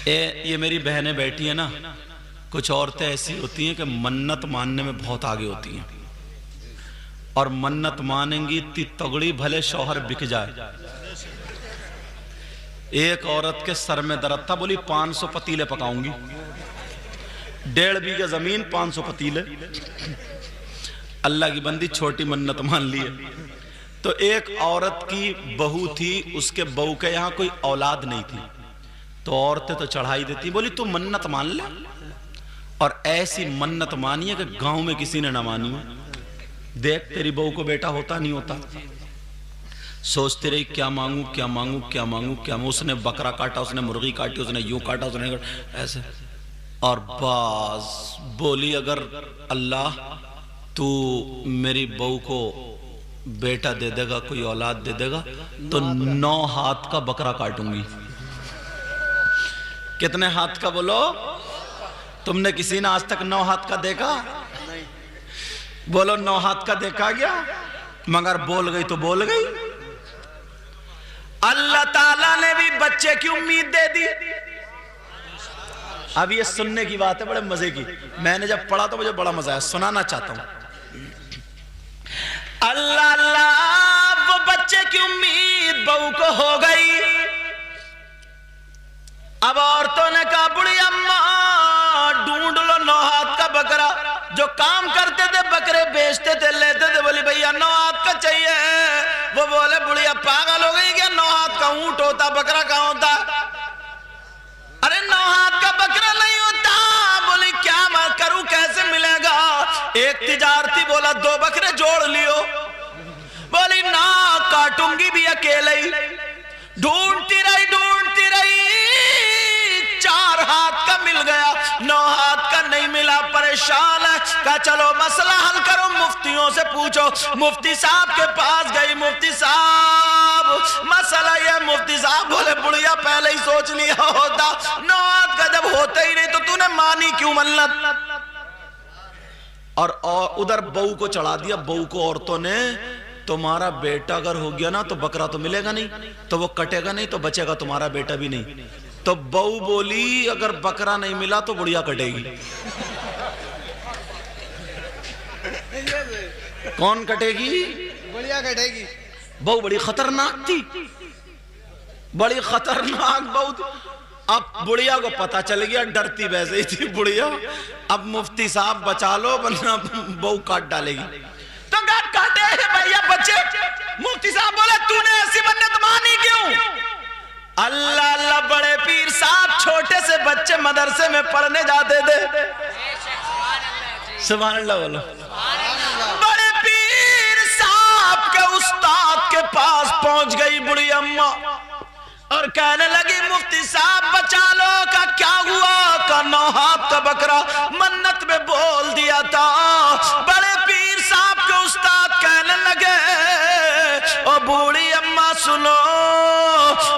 ये मेरी बहनें बैठी है ना, कुछ औरतें ऐसी होती हैं कि मन्नत मानने में बहुत आगे होती हैं, और मन्नत मानेंगी इतनी तगड़ी भले शौहर बिक जाए। एक औरत के सर में दर्द था, बोली 500 पतीले पकाऊंगी, 1.5 बीघा जमीन 500 पतीले। अल्लाह की बंदी छोटी मन्नत मान ली है। तो एक औरत की बहू थी, उसके बहू के यहाँ कोई औलाद नहीं थी, तो औरतें तो चढ़ाई देती, बोली तू मन्नत मान ले, और ऐसी मन्नत मानी है कि गांव में किसी ने ना मानी हो। देख तेरी बहू को बेटा होता नहीं होता, सोचते रही क्या मांगू क्या मांगू क्या मांगू क्या मांगू। उसने बकरा काटा, उसने मुर्गी काटी, उसने यूं काटा, उसने ऐसे, और बस बोली अगर अल्लाह तू मेरी बहू को बेटा दे देगा, कोई औलाद दे देगा, तो 9 हाथ का बकरा काटूंगी। कितने हाथ का बोलो? तुमने किसी ने आज तक 9 हाथ का देखा? बोलो 9 हाथ का देखा गया? मगर बोल गई तो बोल गई। अल्लाह ताला ने भी बच्चे की उम्मीद दे दी। अब ये सुनने की बात है, बड़े मजे की। मैंने जब पढ़ा तो मुझे बड़ा मजा आया, सुनाना चाहता हूं। अल्लाह अल्लाह, वो बच्चे की उम्मीद बहू को हो गई। अब औरतों ने कहा बुढ़ी अम्मा ढूंढ लो 9 हाथ का बकरा। जो काम करते थे, बकरे बेचते थे, लेते थे, बोली भैया 9 हाथ का चाहिए। वो बोले बुढ़िया पागल हो गई क्या, 9 हाथ का ऊंट होता, बकरा कहां होता? अरे 9 हाथ का बकरा नहीं होता। बोली क्या मैं करूं, कैसे मिलेगा? एक तिजारती बोला 2 बकरे जोड़ लियो। बोली ना, काटूंगी भी अकेले ही। ढूंढती रही 4 हाथ का मिल गया, 9 हाथ का नहीं मिला, परेशान है। कहा चलो मसला हल करो, मुफ्तियों से पूछो। मुफ्ती साहब के पास गई, मुफ्ती साहब मसला ये। मुफ्ती साहब बोले बुढ़िया पहले ही सोच लिया होता, 9 हाथ का जब होता ही नहीं तो तूने मानी क्यों मन्नत? और उधर बहू को चढ़ा दिया। बहू को औरतों ने, तुम्हारा बेटा अगर हो गया ना तो बकरा तो मिलेगा नहीं, तो वो कटेगा नहीं, तो बचेगा तुम्हारा बेटा भी नहीं। तो बहू बोली अगर बकरा नहीं मिला तो बुढ़िया कटेगी। कौन कटेगी? बुढ़िया कटेगी। बहू बड़ी खतरनाक थी, बड़ी खतरनाक बहू थी। अब बुढ़िया को पता चल गया, डरती वैसे ही थी बुढ़िया। अब मुफ्ती साहब बचा लो वरना बहू काट डालेगी। तो काटे भैया बच्चे। मुफ्ती साहब बोले तूने ऐसी मन्नत मानी क्यों? अल्लाह अल्लाह, बड़े पीर साहब छोटे से बच्चे मदरसे में पढ़ने जाते थे। सुभान अल्लाह बोलो। बड़े पीर साहब के उस्ताद के पास पहुंच गई बुढ़ी अम्मा और कहने लगी मुफ्ती साहब बचा लो। का क्या हुआ? का 9 हाथ का बकरा मन्नत में बोल दिया था। बड़े पीर साहब के उस्ताद कहने लगे ओ बूढ़ी अम्मा सुनो,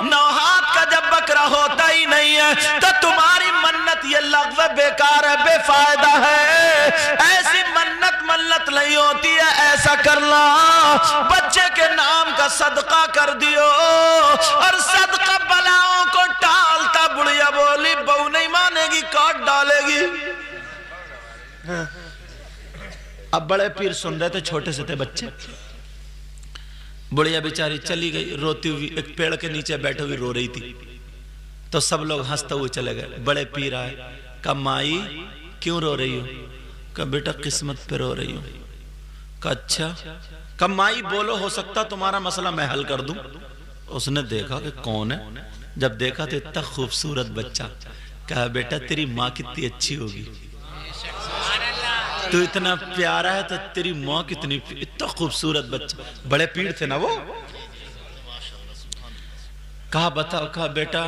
9 हाथ का जब बकरा होता ही नहीं है तो तुम्हारी मन्नत ये लग़्व बेकार है, बेफायदा है। ऐसी मन्नत नहीं होती है। ऐसा करना बच्चे के नाम का सदका कर दियो और सदका बलाओं को टालता। बुढ़िया बोली बहू नहीं मानेगी, काट डालेगी। अब बड़े पीर सुन रहे थे, छोटे से थे बच्चे। बुढ़िया बेचारी चली गई रोती हुई, एक पेड़ के नीचे बैठे हुई रो रही थी। तो सब लोग हंसते हुए चले गए। बड़े पीर आए, कहा माई क्यों रो रही हो? कहा बेटा किस्मत पे रो रही हो। कहा अच्छा। कहा माई बोलो, हो सकता तुम्हारा मसला मैं हल कर दूं। उसने देखा कि कौन है, जब देखा तो इतना खूबसूरत बच्चा। कहा बेटा तेरी माँ कितनी अच्छी होगी, तू इतना प्यारा है तो तेरी माँ कितनी, इतना खूबसूरत बच्चा। बड़े पीर थे ना वो। कहा बताओ। कहा बेटा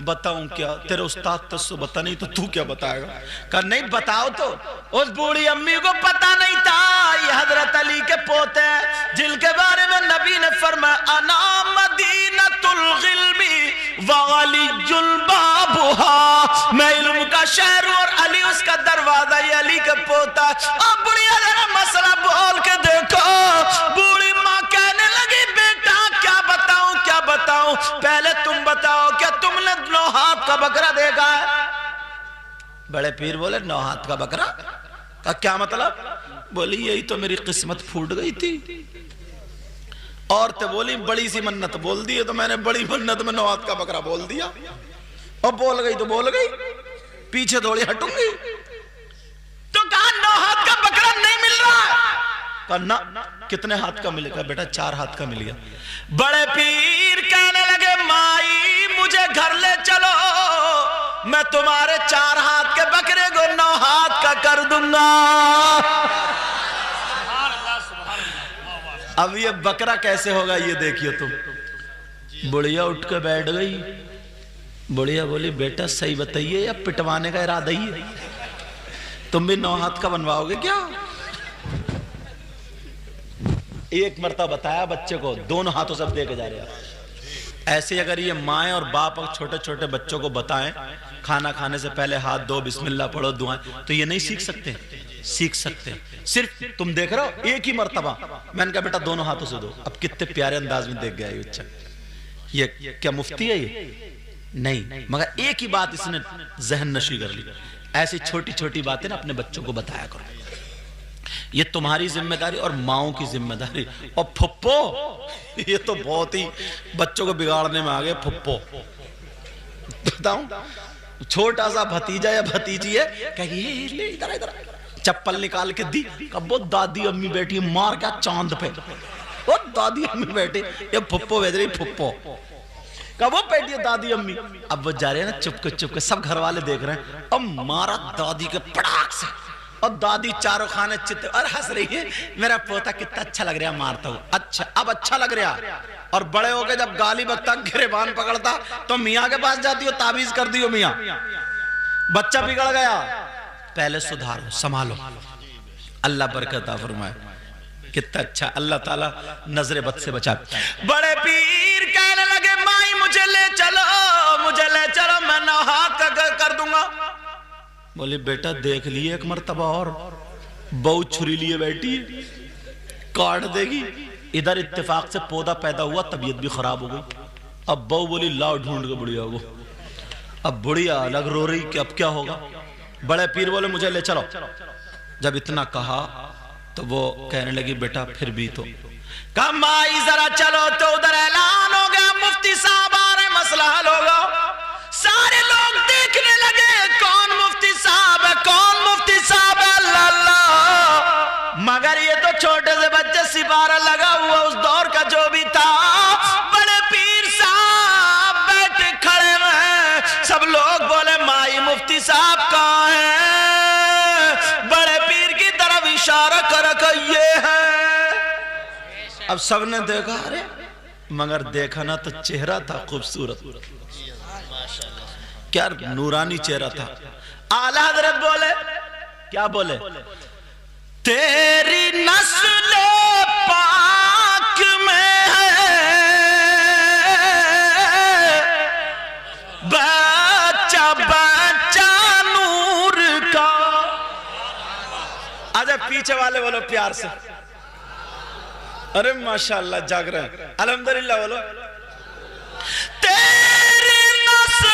बताऊं क्या? तेरे उस्ताद तो बता नहीं तो तू क्या बताएगा? कहा नहीं बताओ। तो उस बूढ़ी अम्मी को पता नहीं था ये हजरत अली के पोते हैं जिनके बारे में नबी ने फरमाया अना मदीनतुल गिल्मी व अलीजुल बाबुहा, मैं इल्म का शहर हूं और अली उसका दरवाजा। ये अली का पोता। अब बुढ़िया जरा मसला बोल के देखो। बूढ़ी माँ कहने लगी बेटा क्या बताऊं क्या बताऊं? पहले तुम बताओ क्या तुमने 9 हाथ का बकरा देखा है। बड़े पीर बोले 9 हाथ का बकरा का क्या मतलब? बोली यही तो मेरी किस्मत फूट गई थी। औरतें बोली बड़ी सी मन्नत बोल दी है, तो मैंने बड़ी मन्नत में 9 हाथ का बकरा बोल दिया। और बोल गई तो बोल गई, पीछे थोड़ी हटूंगी। तो कहा 9 हाथ का बकरा नहीं मिल रहा है। कहा ना, कितने हाथ का मिलेगा? बेटा 4 हाथ का मिल गया। बड़े पीर कहने लगे माई मुझे घर ले चलो, मैं तुम्हारे 4 हाथ के बकरे को 9 हाथ का कर दूंगा। अब ये बकरा कैसे होगा ये देखिए तुम। बुढ़िया उठ के बैठ गई। बुढ़िया बोली बेटा सही बताइए या पिटवाने का इरादा ही है? तुम भी 9 हाथ का बनवाओगे क्या? एक मरतबा बताया बच्चे को, दोनों हाथों से दे के जा रहे हैं। ऐसे अगर ये माएं और बाप छोटे छोटे बच्चों को बताएं खाना खाने से पहले हाथ धो, बिस्मिल्लाह पढ़ो, दुआएं, तो ये नहीं सीख सकते? सीख सकते। सिर्फ तुम देख रहे हो एक ही मरतबा मैंने कहा बेटा दोनों हाथों से दो। अब कितने प्यारे अंदाज में देख गया ये बच्चा। ये क्या मुफ्ती है ये? नहीं, मगर एक ही बात इसने जहन नशी कर ली। ऐसी छोटी छोटी बातें ना अपने बच्चों को बताया करो। ये तुम्हारी जिम्मेदारी और माओं की जिम्मेदारी। और फुप्पो, ये तो बहुत ही बच्चों को बिगाड़ने में आ गए। फुप्पो बताऊं, छोटा सा भतीजा या भतीजी है, कहिए ले इधर इधर, चप्पल निकाल के दी, कब वो दादी अम्मी बैठी मार क्या चांद पे, वो दादी अम्मी बैठी, ये फुप्पो भेज रही, फुप्पो कब वो बैठी है दादी अम्मी। अब वो जा रहे हैं ना चुप के, सब घर वाले देख रहे हैं। अब मारा दादी के पटाख से, और दादी चारों खाने चित्त और हंस रही है, मेरा पोता कितना अच्छा लग रहा मारता हूं। अच्छा, अब अच्छा लग रहा। और बड़े हो गए जब गाली बकता, गिरेबान पकड़ता, तो मियाँ के पास जाती हो, ताबीज कर दियो मियाँ, बच्चा बिगड़ गया, पहले सुधारो, संभालो, अल्लाह बरकत फरमाए। कितना अच्छा, अल्लाह ताला नजरे बद से बचा। बड़े पीर कहने लगे माई मुझे ले चलो, मैं 9 हाथ का कर दूंगा। बोले बेटा देख लिए एक मर्तबा और, बहू छुरी लिए बैठी है, काट देगी। इधर इत्तेफाक से पौधा पैदा हुआ, तबीयत भी खराब हो गई। अब बहू बोली लाओ ढूंढ के बुढ़िया को। अब बुढ़िया अलग रो रही कि अब क्या होगा। बड़े पीर बोले मुझे ले चलो। जब इतना कहा तो वो कहने लगी बेटा फिर भी तो। कहा माई जरा चलो, तो उधर ऐलान हो गया, मुफ्ती साहब आ रहे, मसला हल होगा। सारे लोग देखने लगे कौन मुफ्ती साहब है, कौन मुफ्ती साहब है। अल्लाह, मगर ये तो छोटे से बच्चे, सिपारा लगा हुआ उस दौर का जो भी था। बड़े पीर साहब बैठे खड़े हैं, सब लोग बोले माई मुफ्ती साहब कहाँ है? बड़े पीर की तरफ इशारा कर ये है। अब सबने देखा, अरे मगर देखा ना तो चेहरा था खूबसूरत, क्या नूरानी चेहरा था। आला हजरत बोले, क्या बोले? तेरी नस्ल पाक में है बच्चा बच्चा नूर का। आजा पीछे वाले बोलो प्यार से, अरे माशाअल्लाह जाग रहे हैं, अल्हम्दुलिल्लाह बोलो। तेरी नस्ल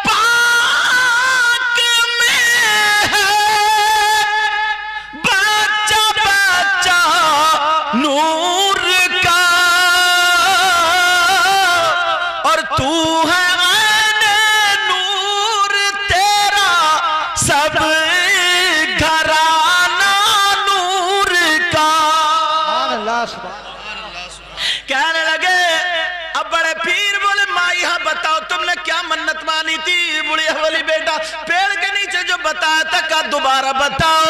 पाक में है बच्चा बच्चा नूर का, और तू है ऐने नूर, तेरा सब घराना नूर का। कहने लगे, अब बड़े पीर बोले माई हाँ बताओ तुमने क्या मन्नत मानी थी? बुढ़िया बोली बेटा पेड़ के नीचे जो बताया था का दोबारा बताओ।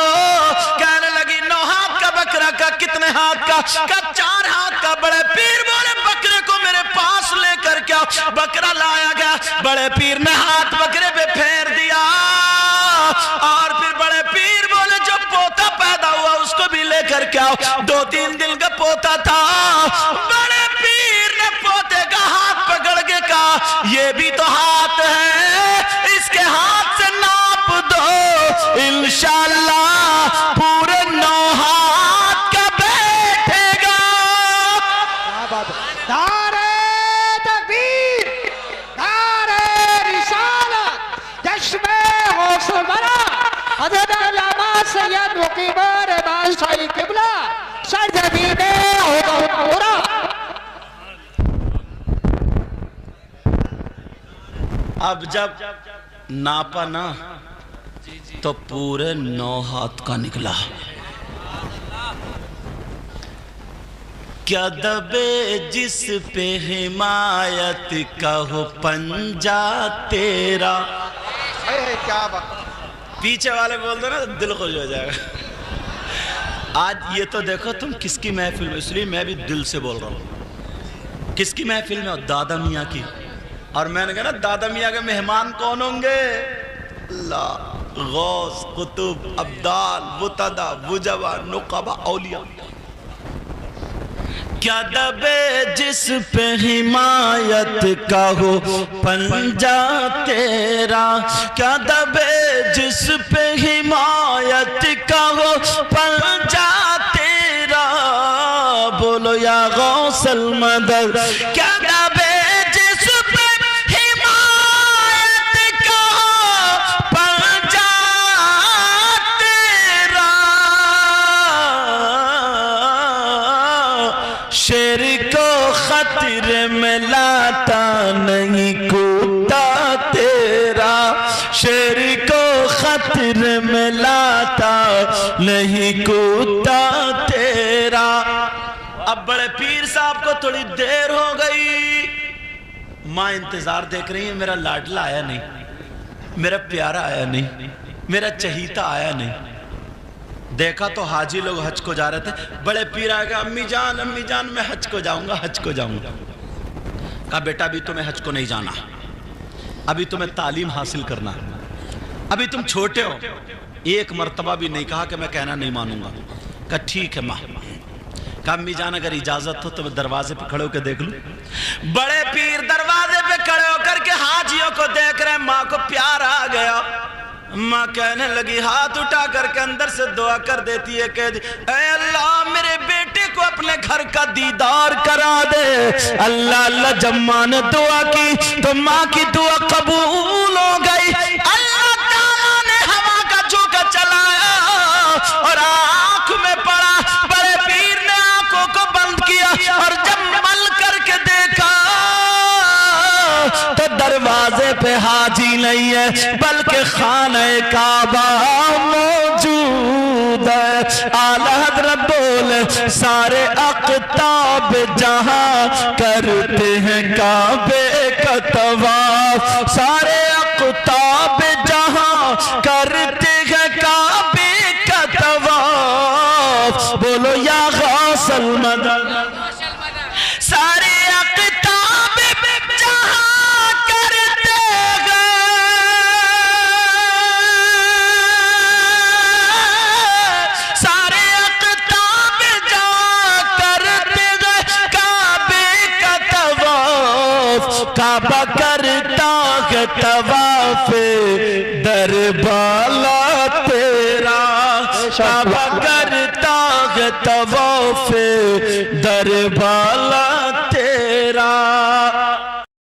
कहने लगी 9 हाथ का बकरा का, कितने हाथ का? 4 हाथ का। बड़े पीर बोले बकरे को मेरे पास लेकर क्या? बकरा लाया गया, बड़े पीर ने हाथ बकरे पे फेर दिया, और फिर बड़े पीर बोले जो पोता पैदा हुआ उसको भी लेकर क्या? 2-3 दिन का पोता था। बड़े पीर ने पोते का हाथ पकड़ के कहा ये भी तो हाथ है, इसके हाथ से नाप दो, इंशाअल्लाह पूरे 9 हाथ का बैठेगा। नारे तकबीर, नबी मोरे बादशाही किबला सरजमीने होरा। अब जब नापा ना तो पूरे 9 हाथ का निकला। क्या दबे जिस पे हिमायत का हो पंजा तेरा। क्या बात। पीछे वाले बोल दो ना तो दिल खुश हो जाएगा। आज ये तो देखो तुम किसकी महफिल में, इसलिए मैं भी दिल से बोल रहा हूँ। किसकी महफिल में? दादा मियाँ की। और मैंने कहा ना दादा मियाँ के मेहमान कौन होंगे? अल्लाह, गौस, कुतुब, अब्दाल, मुतदा, वुजबा, नुकबा, औलिया। क्या दबे जिस पे हिमायत का हो पंजा तेरा। क्या दबे जिस पे हिमायत का हो पंजा तेरा। बोलो या गौसल मदद। क्या दबे जिस पे हिमायत का हो पंजा तेरा। शेर को खतरे में लाता नहीं कूदा तेरा। शेर को खतरे में लाता नहीं कूदा तेरा। अब बड़े पीर साहब को थोड़ी देर हो गई। माँ इंतजार देख रही है, मेरा लाडला आया नहीं, मेरा प्यारा आया नहीं, मेरा चहीता आया नहीं। देखा तो हाजी लोग हज को जा रहे थे। बड़े पीर आ गए, अम्मी जान मैं हज को जाऊंगा, हज को जाऊंगा। कहा बेटा अभी तुम्हें हज को नहीं जाना, अभी तुम्हें तालीम हासिल करना, अभी तुम छोटे हो। एक मर्तबा भी नहीं कहा कि मैं कहना नहीं मानूंगा। कहा ठीक है माँ। कहा अम्मी जान अगर इजाजत हो तो मैं दरवाजे पे खड़े होकर देख लूं। बड़े पीर दरवाजे पे खड़े होकर के हाजियों को देख रहे। माँ को प्यार आ गया। माँ कहने लगी, हाथ उठा करके अंदर से दुआ कर देती है, कह दी ऐ अल्लाह मेरे बेटे को अपने घर का दीदार करा दे। अल्लाह अल्लाह जब माँ ने दुआ की तो माँ की दुआ कबूल हो गई। अल्लाह ताला ने हवा का झोंका चलाया और आंख में पड़ा। बड़े पीर ने आंखों को बंद किया और जब मल करके देखा तो दरवाजे पे हाजी नहीं है बल्कि खाने काबा मौजूद है। आला हज़रत बोले सारे अक़ताब जहां करते हैं काबे का तवाफ। सारे अक़ताब जहां करते हैं काबे का तवाफ। बोलो या गौसल मदद। सारे अक़ताब जहां करते हैं सारे अक़ताब जहां करते हैं काबे का तवाफ। काबा करता है तवाफ दरबाला तेरा। काबा करता है तवाफ दरबाला